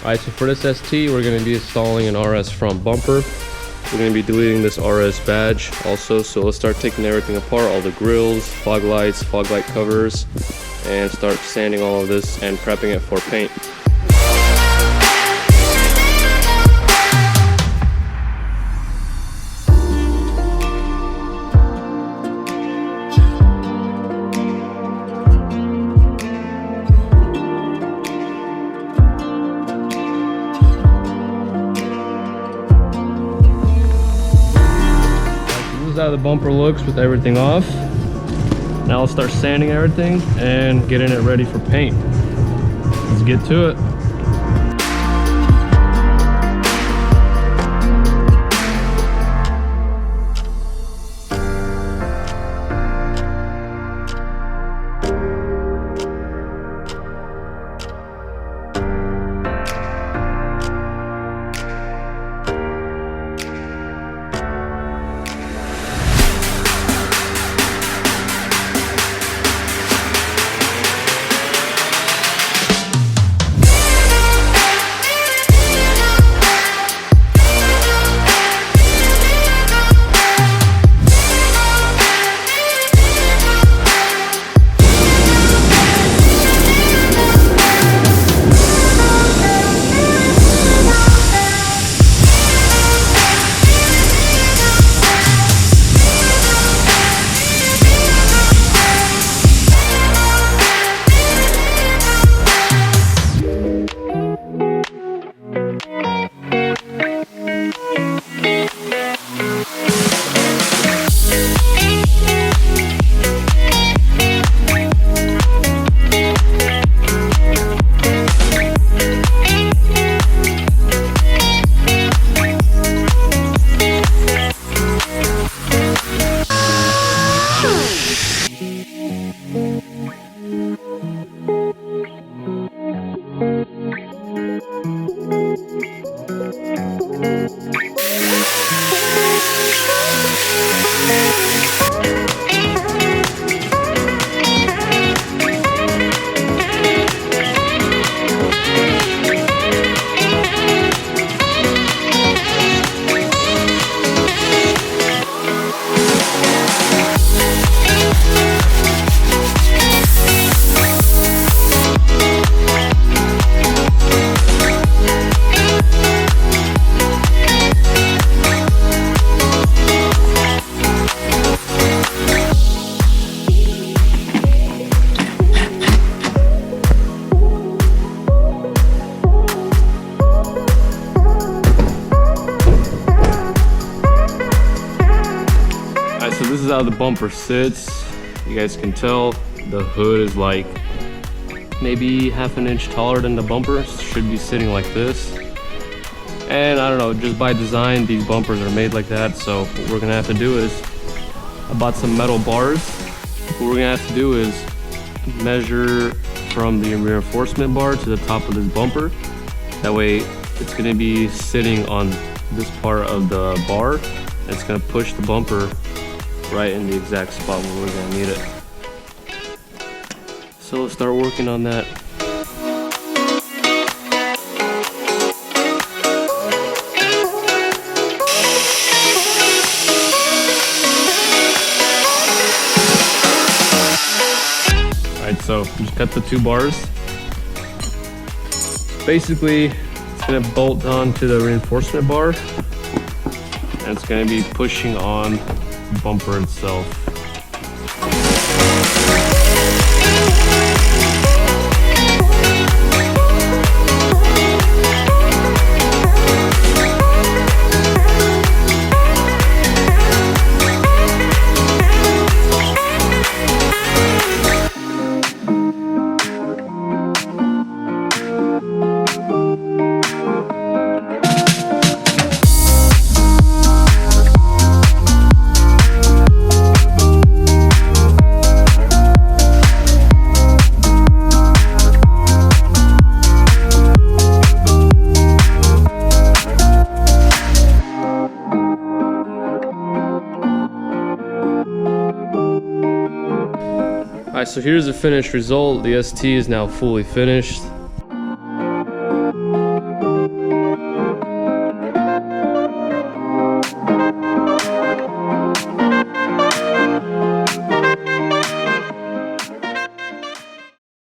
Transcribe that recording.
Alright, so for this ST, we're going to be installing an RS front bumper. We're going to be deleting this RS badge also, so let's start taking everything apart, all the grills, fog lights, fog light covers, and start sanding all of this and prepping it for paint. How the bumper looks with everything off. Now let's start sanding everything and getting it ready for paint. Let's get to it. So this is how the bumper sits. You guys can tell the hood is like maybe half an inch taller than the bumper. Should be sitting like this. And I don't know, just by design, these bumpers are made like that. So what we're gonna have to do is, I bought some metal bars. What we're gonna have to do is measure from the reinforcement bar to the top of this bumper. That way it's gonna be sitting on this part of the bar. And it's gonna push the bumper right in the exact spot where we're gonna need it. So let's start working on that. Alright, so just cut the two bars. Basically, it's gonna bolt onto the reinforcement bar, and it's gonna be pushing on the bumper itself. Alright, so here's the finished result. The ST is now fully finished.